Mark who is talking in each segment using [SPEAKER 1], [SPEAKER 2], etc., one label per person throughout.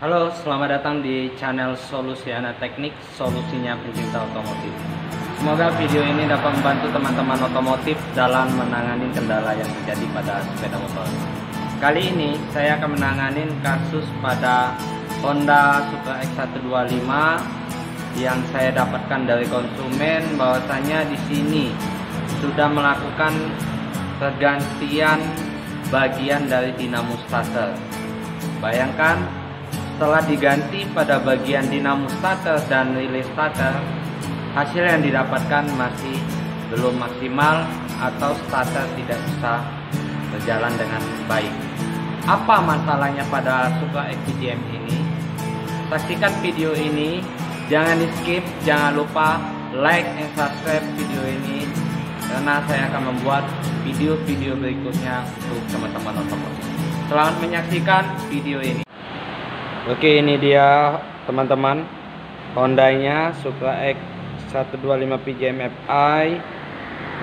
[SPEAKER 1] Halo, selamat datang di channel Solusi Anak Teknik, solusinya pencinta otomotif. Semoga video ini dapat membantu teman-teman otomotif dalam menangani kendala yang terjadi pada sepeda motor. Kali ini saya akan menangani kasus pada Honda Supra X125 yang saya dapatkan dari konsumen, bahwasanya di sini sudah melakukan pergantian bagian dari dinamo starter. Bayangkan, setelah diganti pada bagian dinamo starter dan relay starter, hasil yang didapatkan masih belum maksimal atau starter tidak bisa berjalan dengan baik. Apa masalahnya pada Supra XPGM ini? Saksikan video ini, jangan di skip, jangan lupa like and subscribe video ini, karena saya akan membuat video-video berikutnya untuk teman-teman otomotif. Selamat menyaksikan video ini. Oke, ini dia teman-teman, Hondanya Supra X125 PGM Fi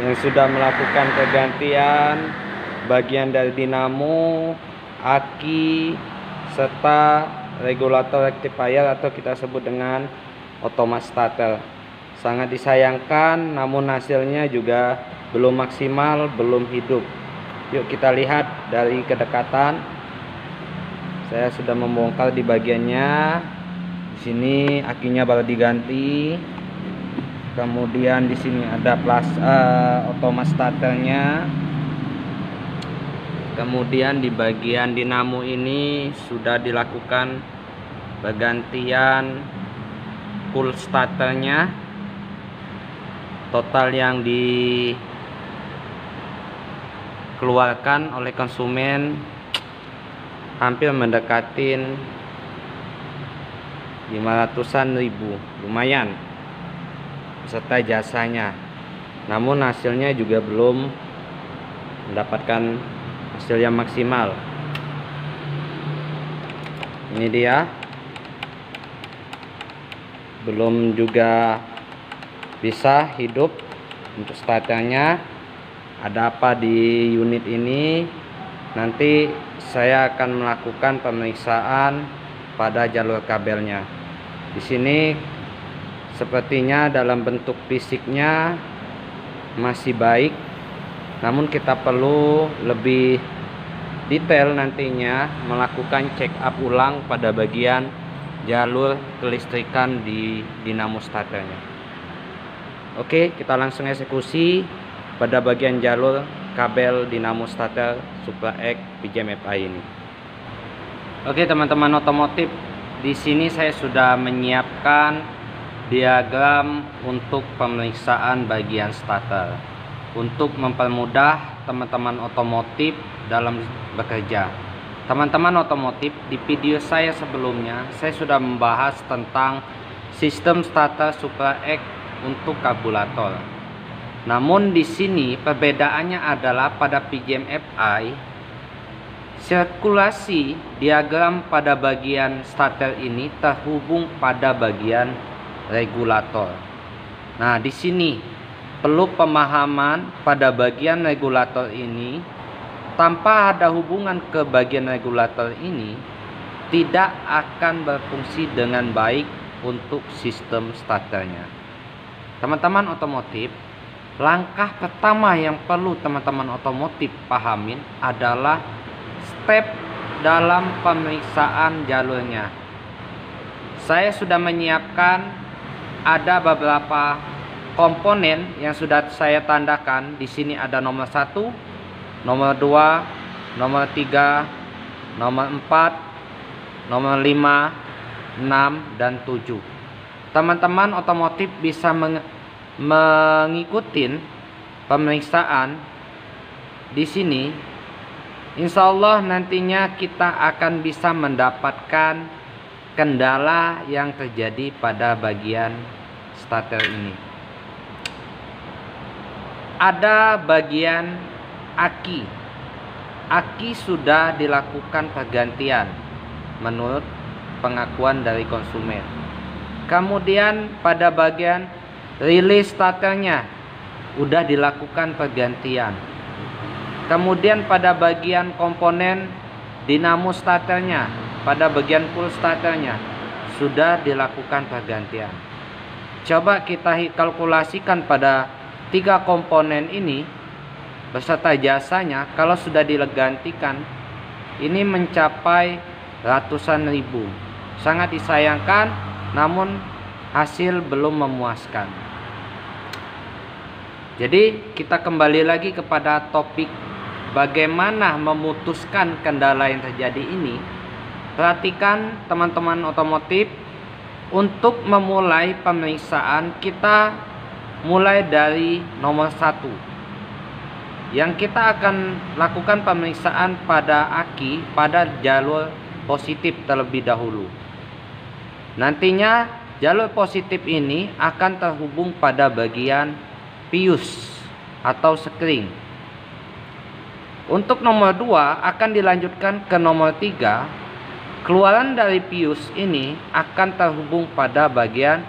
[SPEAKER 1] yang sudah melakukan pergantian bagian dari dinamo, aki, serta regulator rectifier atau kita sebut dengan otomat starter. Sangat disayangkan, namun hasilnya juga belum maksimal, belum hidup. Yuk kita lihat dari kedekatan. Saya sudah membongkar di bagiannya. Di sini akinya baru diganti. Kemudian di sini ada otomat starternya. Kemudian di bagian dinamo ini sudah dilakukan pergantian full starternya. Total yang dikeluarkan oleh konsumen hampir mendekatin 500-an ribu, lumayan beserta jasanya. Namun hasilnya juga belum mendapatkan hasil yang maksimal. Ini dia, belum juga bisa hidup untuk starternya. Ada apa di unit ini? Nanti saya akan melakukan pemeriksaan pada jalur kabelnya. Di sini sepertinya dalam bentuk fisiknya masih baik, namun kita perlu lebih detail nantinya melakukan check up ulang pada bagian jalur kelistrikan di dinamo starternya. Oke, kita langsung eksekusi pada bagian jalur kabel dinamo starter Supra X PGM Fi ini. Oke teman-teman otomotif, di sini saya sudah menyiapkan diagram untuk pemeriksaan bagian starter untuk mempermudah teman-teman otomotif dalam bekerja. Teman-teman otomotif, di video saya sebelumnya saya sudah membahas tentang sistem starter Supra X untuk karburator. Namun di sini perbedaannya adalah pada PGM Fi, sirkulasi diagram pada bagian starter ini terhubung pada bagian regulator. Nah, di sini perlu pemahaman pada bagian regulator ini. Tanpa ada hubungan ke bagian regulator ini, tidak akan berfungsi dengan baik untuk sistem starternya. Teman-teman otomotif, langkah pertama yang perlu teman-teman otomotif pahamin adalah step dalam pemeriksaan jalurnya. Saya sudah menyiapkan ada beberapa komponen yang sudah saya tandakan. Di sini ada nomor 1, nomor 2, nomor 3, nomor 4, nomor 5, 6, dan 7. Teman-teman otomotif bisa mengikuti pemeriksaan di sini. Insya Allah nantinya kita akan bisa mendapatkan kendala yang terjadi pada bagian starter ini. Ada bagian aki. Aki sudah dilakukan pergantian menurut pengakuan dari konsumen. Kemudian pada bagian relay starternya udah dilakukan pergantian. Kemudian pada bagian komponen dinamo starternya pada bagian full starternya sudah dilakukan pergantian. Coba kita kalkulasikan pada 3 komponen ini beserta jasanya, kalau sudah digantikan ini mencapai ratusan ribu. Sangat disayangkan, namun hasil belum memuaskan. Jadi kita kembali lagi kepada topik bagaimana memutuskan kendala yang terjadi ini. Perhatikan teman-teman otomotif, untuk memulai pemeriksaan kita mulai dari nomor 1. Yang kita akan lakukan pemeriksaan pada aki pada jalur positif terlebih dahulu. Nantinya jalur positif ini akan terhubung pada bagian pius atau sekring. Untuk nomor 2 akan dilanjutkan ke nomor 3. Keluaran dari pius ini akan terhubung pada bagian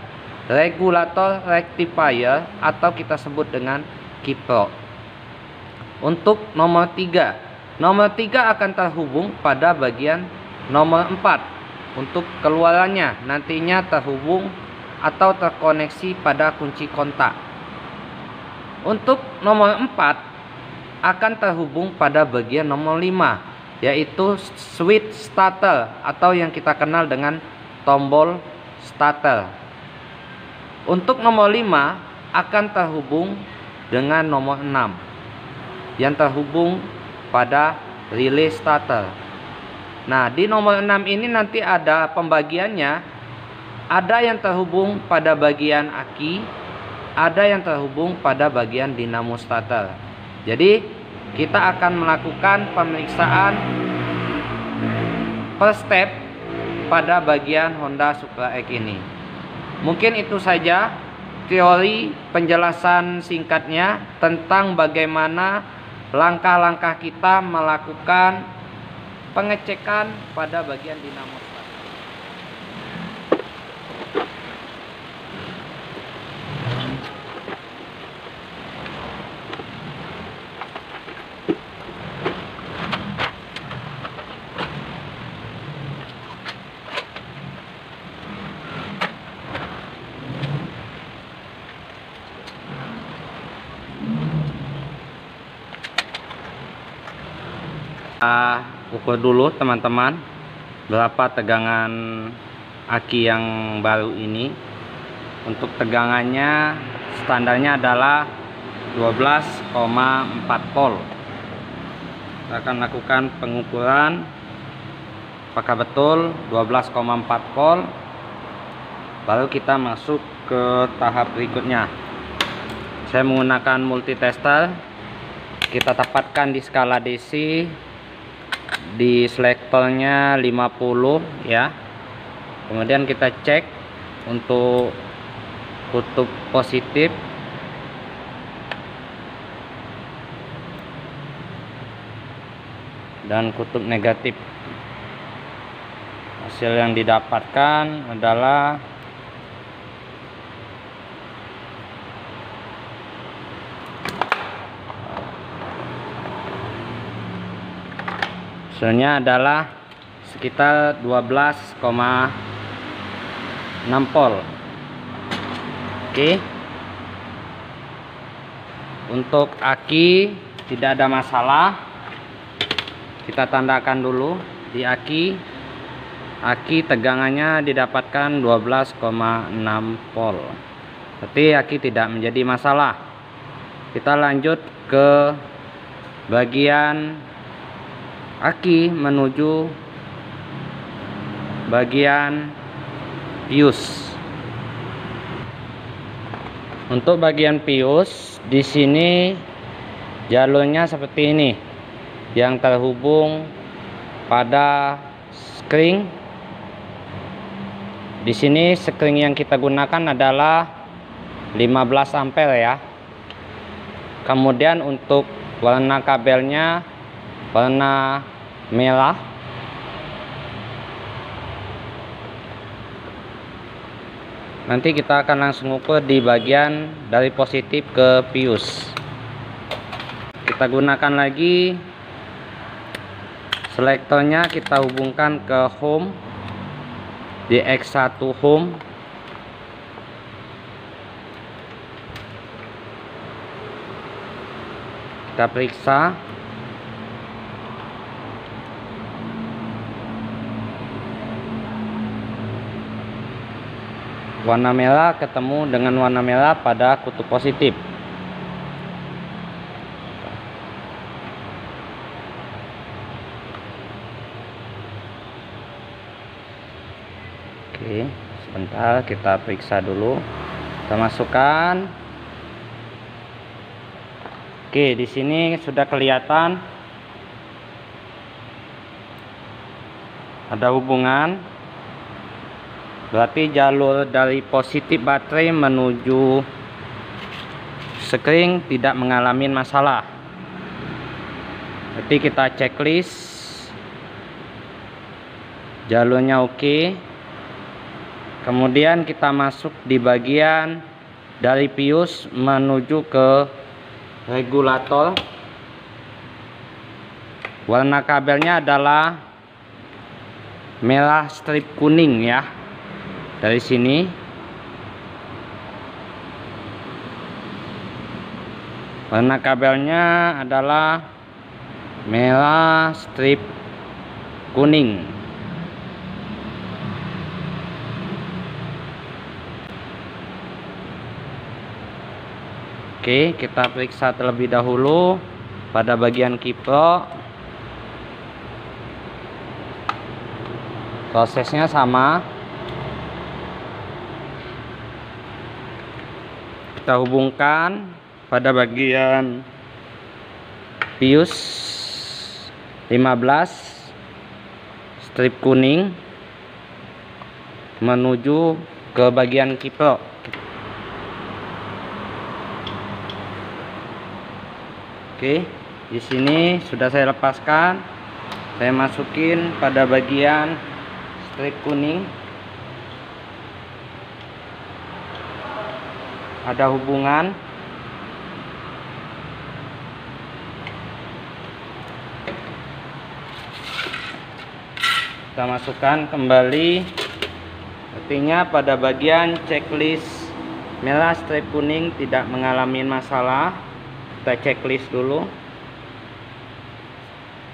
[SPEAKER 1] regulator rectifier atau kita sebut dengan kiprok. Untuk nomor 3 akan terhubung pada bagian nomor 4. Untuk keluarannya nantinya terhubung atau terkoneksi pada kunci kontak. Untuk nomor 4 akan terhubung pada bagian nomor 5, yaitu switch starter atau yang kita kenal dengan tombol starter. Untuk nomor 5 akan terhubung dengan nomor 6 yang terhubung pada relay starter. Nah, di nomor 6 ini nanti ada pembagiannya. Ada yang terhubung pada bagian aki, ada yang terhubung pada bagian dinamo starter. Jadi kita akan melakukan pemeriksaan per step pada bagian Honda Supra X ini. Mungkin itu saja teori penjelasan singkatnya tentang bagaimana langkah-langkah kita melakukan pengecekan pada bagian dinamo starter. Ukur dulu teman-teman berapa tegangan aki yang baru ini. Untuk tegangannya standarnya adalah 12,4 volt. Kita akan lakukan pengukuran apakah betul 12,4 volt, baru kita masuk ke tahap berikutnya. Saya menggunakan multitester. Kita dapatkan di skala DC di selektornya 50 ya. Kemudian kita cek untuk kutub positif dan kutub negatif. Hasil yang didapatkan adalah hasilnya adalah sekitar 12,6 volt. Oke. Untuk aki tidak ada masalah. Kita tandakan dulu di aki. Aki tegangannya didapatkan 12,6 volt. Berarti aki tidak menjadi masalah. Kita lanjut ke bagian aki menuju bagian pius. Untuk bagian pius di sini jalurnya seperti ini, yang terhubung pada spring. Di sini spring yang kita gunakan adalah 15 ampere ya. Kemudian untuk warna kabelnya warna merah. Nanti kita akan langsung ukur di bagian dari positif ke pius. Kita gunakan lagi Selektornya kita hubungkan ke home di X1 home. Kita periksa. Warna merah ketemu dengan warna merah pada kutub positif. Oke, sebentar kita periksa dulu. Kita masukkan. Oke, di sini sudah kelihatan ada hubungan. Berarti jalur dari positif baterai menuju sekring tidak mengalami masalah. Berarti kita checklist. Jalurnya oke. Kemudian kita masuk di bagian dari fuse menuju ke regulator. Warna kabelnya adalah merah strip kuning ya. Dari sini warna kabelnya adalah merah strip kuning. Oke, kita periksa terlebih dahulu pada bagian kiprok. Prosesnya sama. Kita hubungkan pada bagian fuse 15 strip kuning menuju ke bagian kiprok. Oke, di sini sudah saya lepaskan. Saya masukin pada bagian strip kuning. Ada hubungan. Kita masukkan kembali. Artinya pada bagian checklist merah strip kuning tidak mengalami masalah. Kita checklist dulu.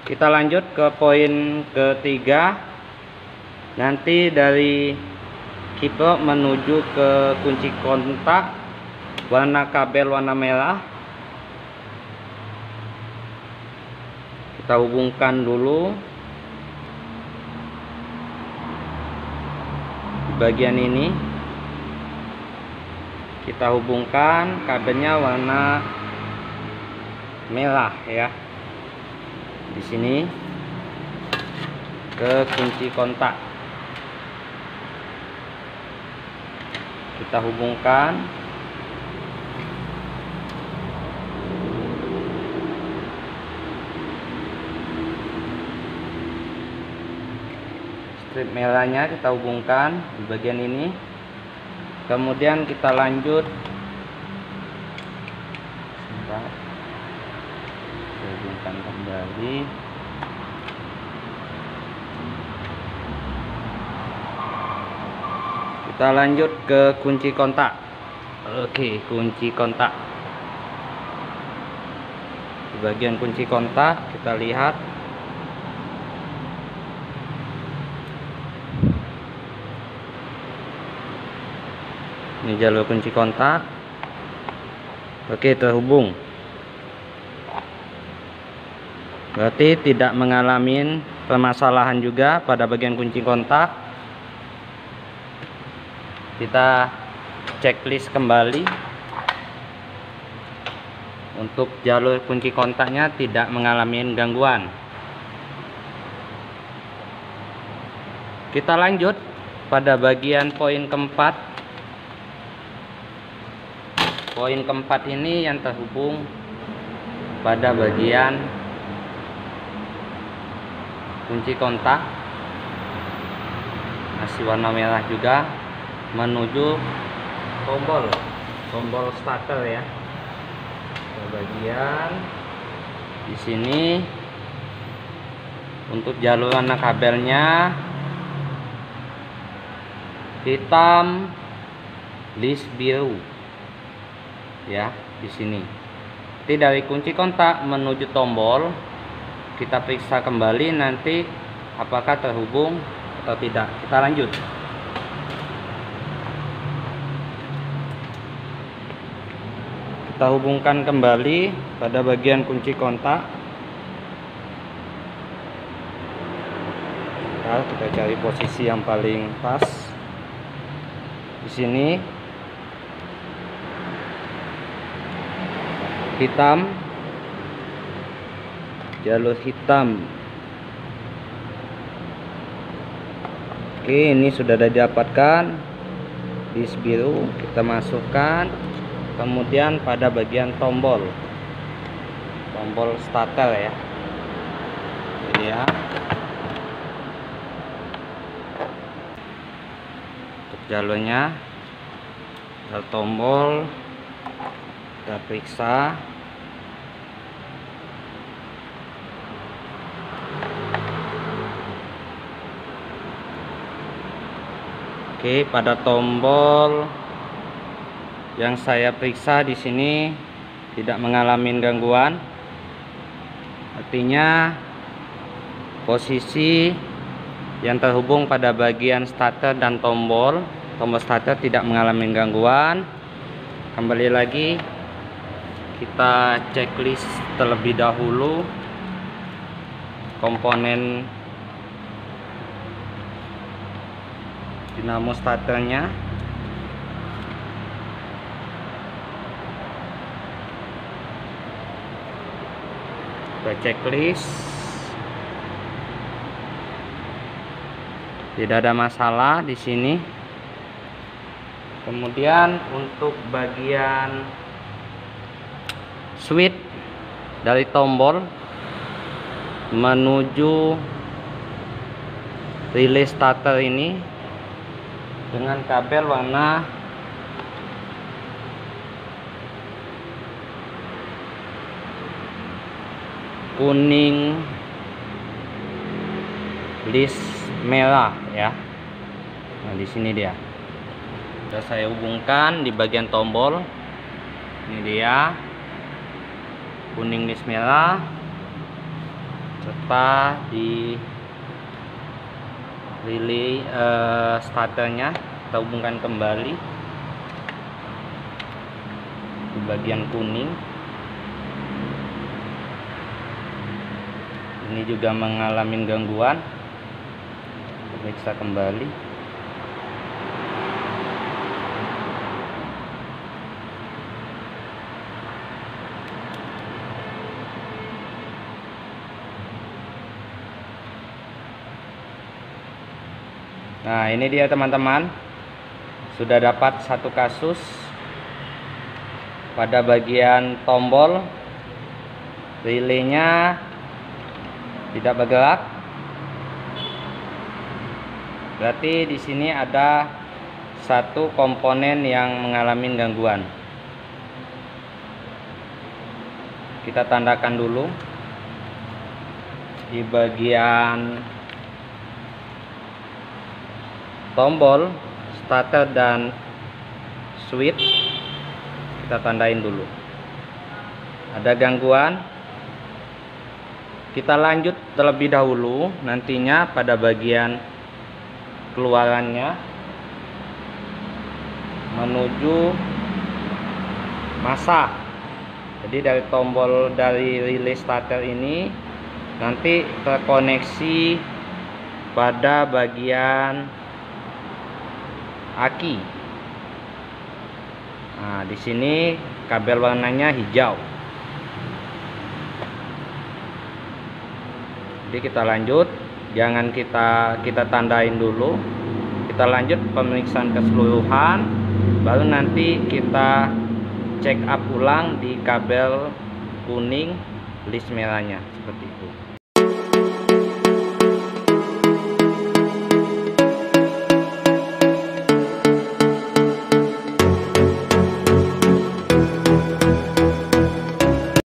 [SPEAKER 1] Kita lanjut ke poin ketiga. Nanti dari kiprok menuju ke kunci kontak, warna kabel warna merah. Kita hubungkan dulu di bagian ini. Kita hubungkan kabelnya warna merah ya. Di sini ke kunci kontak. Kita hubungkan. Strip merahnya kita hubungkan di bagian ini. Kemudian kita lanjut. Sebentar. Kita hubungkan kembali. Kita lanjut ke kunci kontak. Oke, kunci kontak. Di bagian kunci kontak kita lihat ini jalur kunci kontak. Oke, terhubung. Berarti tidak mengalami permasalahan juga pada bagian kunci kontak. Kita checklist kembali. Untuk jalur kunci kontaknya tidak mengalami gangguan. Kita lanjut pada bagian poin keempat. Poin keempat ini yang terhubung pada bagian kunci kontak, masih warna merah juga, menuju tombol starter ya. Ke bagian di sini Untuk jalur warna kabelnya hitam, list biru ya di sini. Nanti dari kunci kontak menuju tombol kita periksa kembali nanti apakah terhubung atau tidak. Kita lanjut. Kita hubungkan kembali pada bagian kunci kontak. Nah, kita cari posisi yang paling pas. Di sini hitam, jalur hitam. Oke, ini sudah didapatkan. List biru kita masukkan. Kemudian pada bagian tombol starter ya. Ini ya. Jalurnya, tombol kita periksa. Oke, pada tombol yang saya periksa di sini tidak mengalami gangguan. Artinya posisi yang terhubung pada bagian starter dan tombol starter tidak mengalami gangguan. Kembali lagi kita checklist terlebih dahulu komponen dinamo starternya. Kita checklist, tidak ada masalah di sini. Kemudian untuk bagian switch dari tombol menuju relay starter ini dengan kabel warna kuning list merah ya. Nah, di sini dia. Sudah saya hubungkan di bagian tombol. Ini dia kuning list merah serta di relay starternya kita hubungkan kembali di bagian kuning. Ini juga mengalami gangguan. Periksa kembali. Nah, ini dia teman-teman, sudah dapat satu kasus pada bagian tombol relaynya tidak bergerak. Berarti di sini ada satu komponen yang mengalami gangguan. Kita tandakan dulu di bagian tombol starter dan switch, kita tandain dulu ada gangguan. Kita lanjut terlebih dahulu nantinya pada bagian keluarannya menuju masa. Jadi dari tombol dari relay starter ini nanti terkoneksi pada bagian aki. Nah, di sini kabel warnanya hijau. Jadi kita lanjut, jangan kita tandain dulu. Kita lanjut pemeriksaan keseluruhan, baru nanti kita check up ulang di kabel kuning list merahnya seperti itu.